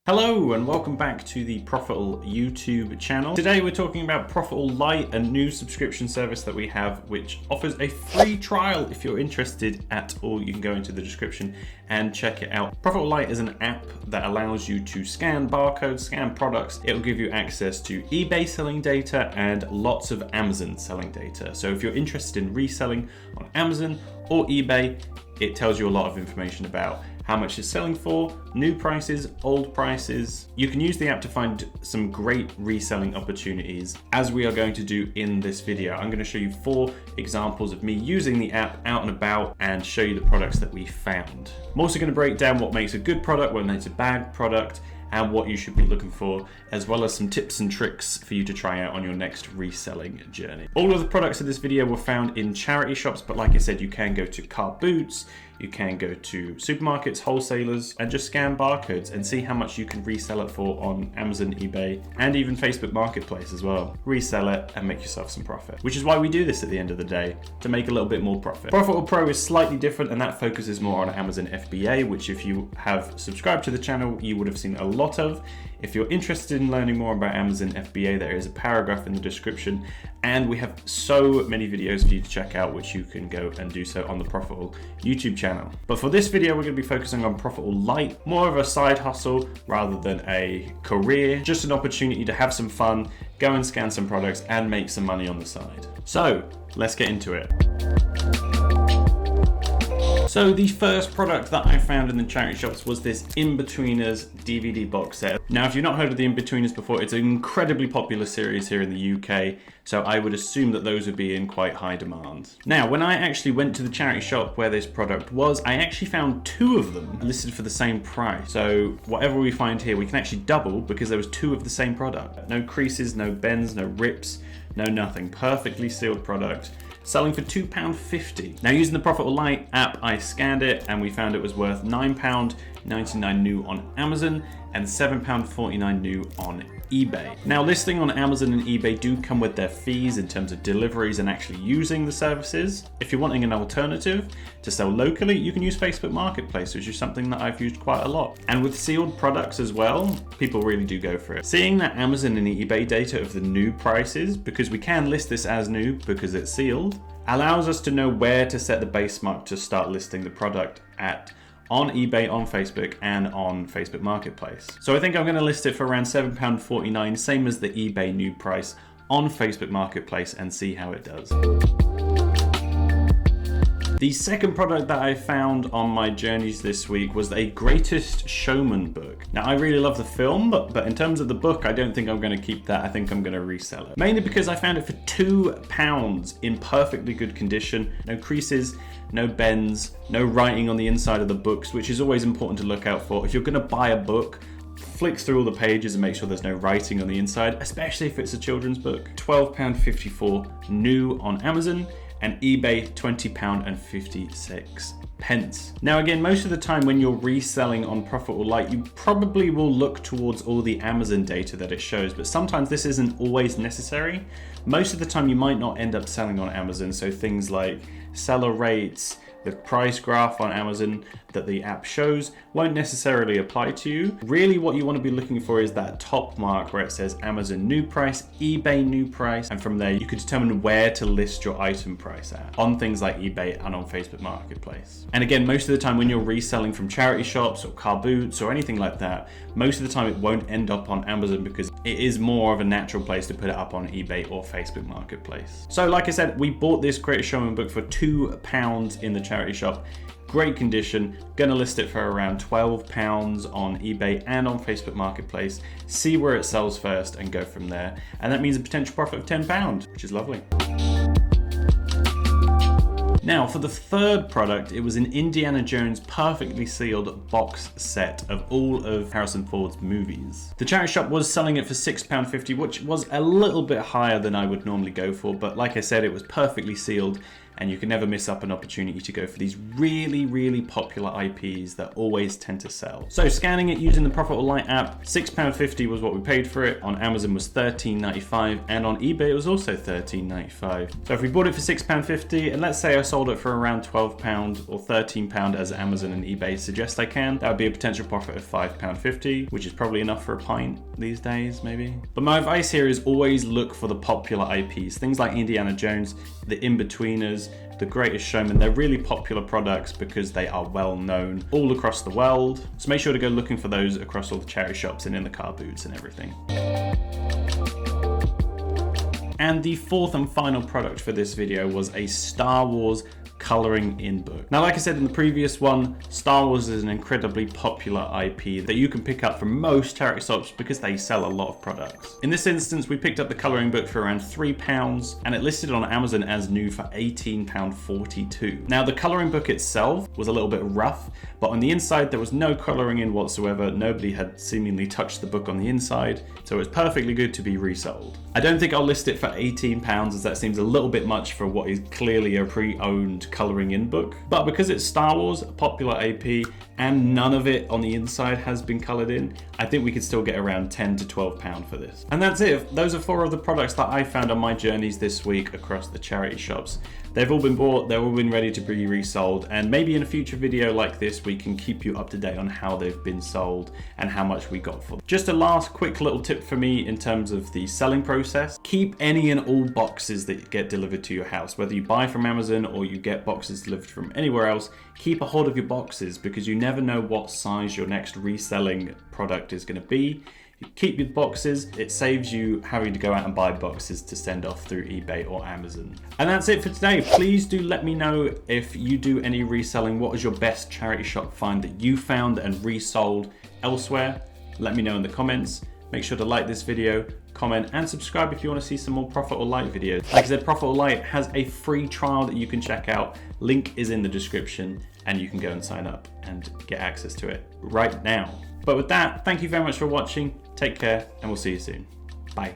Hello and welcome back to the Profitl YouTube channel. Today we're talking about Profitl Lite, a new subscription service that we have which offers a free trial. If you're interested at all, you can go into the description and check it out. Profitl Lite is an app that allows you to scan barcodes, scan products. It will give you access to eBay selling data and lots of Amazon selling data. So if you're interested in reselling on Amazon or eBay, it tells you a lot of information about how much it's selling for, new prices, old prices. You can use the app to find some great reselling opportunities, as we are going to do in this video. I'm going to show you 4 examples of me using the app out and about and show you the products that we found. I'm also going to break down what makes a good product, what makes a bad product, and what you should be looking for, as well as some tips and tricks for you to try out on your next reselling journey. All of the products in this video were found in charity shops, but like I said, you can go to car boots, you can go to supermarkets, wholesalers, and just scan barcodes and see how much you can resell it for on Amazon, eBay, and even Facebook Marketplace as well. Resell it and make yourself some profit, which is why we do this at the end of the day, to make a little bit more profit. Profitl Pro is slightly different, and that focuses more on Amazon FBA, which if you have subscribed to the channel, you would have seen a lot of. If you're interested in learning more about Amazon FBA, there is a paragraph in the description, and we have so many videos for you to check out, which you can go and do so on the Profitl YouTube channel. But for this video, we're going to be focusing on Profitl Lite, more of a side hustle rather than a career, just an opportunity to have some fun, go and scan some products and make some money on the side. So let's get into it. So the first product that I found in the charity shops was this In-Betweeners DVD box set. Now, if you've not heard of the In-Betweeners before, it's an incredibly popular series here in the UK, so I would assume that those would be in quite high demand. Now, when I actually went to the charity shop where this product was, I actually found 2 of them listed for the same price. So whatever we find here, we can actually double because there was 2 of the same product. No creases, no bends, no rips, no nothing. Perfectly sealed product, selling for £2.50. Now, using the Profitl Lite app, I scanned it and we found it was worth £9.99 new on Amazon and £7.49 new on eBay. Now, listing on Amazon and eBay do come with their fees in terms of deliveries and actually using the services. If you're wanting an alternative to sell locally, you can use Facebook Marketplace, which is something that I've used quite a lot. And with sealed products as well, people really do go for it. Seeing that Amazon and eBay data of the new prices, because we can list this as new because it's sealed, allows us to know where to set the base mark to start listing the product at on eBay, on Facebook, and on Facebook Marketplace. So I think I'm going to list it for around £7.49, same as the eBay new price on Facebook Marketplace, and see how it does. The second product that I found on my journeys this week was a Greatest Showman book. Now, I really love the film, but in terms of the book, I don't think I'm going to keep that. I think I'm going to resell it. Mainly because I found it for £2 in perfectly good condition. No creases, no bends, no writing on the inside of the books, which is always important to look out for. If you're going to buy a book, flick through all the pages and make sure there's no writing on the inside, especially if it's a children's book. £12.54 new on Amazon, and eBay £20.56. Now again, most of the time when you're reselling on Profitl Lite, you probably will look towards all the Amazon data that it shows, but sometimes this isn't always necessary. Most of the time you might not end up selling on Amazon, so things like seller rates, the price graph on Amazon that the app shows won't necessarily apply to you. Really what you want to be looking for is that top mark where it says Amazon new price, eBay new price, and from there you can determine where to list your item price at on things like eBay and on Facebook Marketplace. And again, most of the time when you're reselling from charity shops or car boots or anything like that, most of the time it won't end up on Amazon because it is more of a natural place to put it up on eBay or Facebook Marketplace. So like I said, we bought this Greatest Showman book for £2 in the charity shop. Great condition, gonna list it for around £12 on eBay and on Facebook Marketplace, see where it sells first and go from there. And that means a potential profit of £10, which is lovely. Now, for the third product, it was an Indiana Jones perfectly sealed box set of all of Harrison Ford's movies. The charity shop was selling it for £6.50, which was a little bit higher than I would normally go for, but like I said, it was perfectly sealed and you can never miss up an opportunity to go for these really, really popular IPs that always tend to sell. So scanning it using the Profitl Lite app, £6.50 was what we paid for it. On Amazon was $13.95, and on eBay it was also $13.95. So if we bought it for £6.50, and let's say I sold it for around £12 or £13 as Amazon and eBay suggest I can, that would be a potential profit of £5.50, which is probably enough for a pint these days, maybe. But my advice here is always look for the popular IPs, things like Indiana Jones, The In-Betweeners, The Greatest Showman. They're really popular products because they are well known all across the world. So make sure to go looking for those across all the charity shops and in the car boots and everything. And the fourth and final product for this video was a Star Wars coloring in book. Now, like I said in the previous one, Star Wars is an incredibly popular IP that you can pick up from most charity shops because they sell a lot of products. In this instance, we picked up the coloring book for around £3 and it listed on Amazon as new for £18.42. Now, the coloring book itself was a little bit rough, but on the inside there was no coloring in whatsoever. Nobody had seemingly touched the book on the inside, so it was perfectly good to be resold. I don't think I'll list it for £18 as that seems a little bit much for what is clearly a pre-owned coloring in book. But because it's Star Wars, a popular IP, and none of it on the inside has been colored in, I think we could still get around £10 to £12 for this. And that's it. Those are 4 of the products that I found on my journeys this week across the charity shops. They've all been bought, they've all been ready to be resold, and maybe in a future video like this we can keep you up to date on how they've been sold and how much we got for them. Just a last quick little tip for me in terms of the selling process. Keep any and all boxes that get delivered to your house, whether you buy from Amazon or you get boxes delivered from anywhere else. Keep a hold of your boxes because you never know what size your next reselling product is going to be. You keep your boxes, it saves you having to go out and buy boxes to send off through eBay or Amazon. And that's it for today. Please do let me know if you do any reselling. What was your best charity shop find that you found and resold elsewhere? Let me know in the comments. Make sure to like this video, comment, and subscribe if you want to see some more Profitl Lite videos. Like I said, Profitl Lite has a free trial that you can check out. Link is in the description, and you can go and sign up and get access to it right now. But with that, thank you very much for watching. Take care, and we'll see you soon. Bye.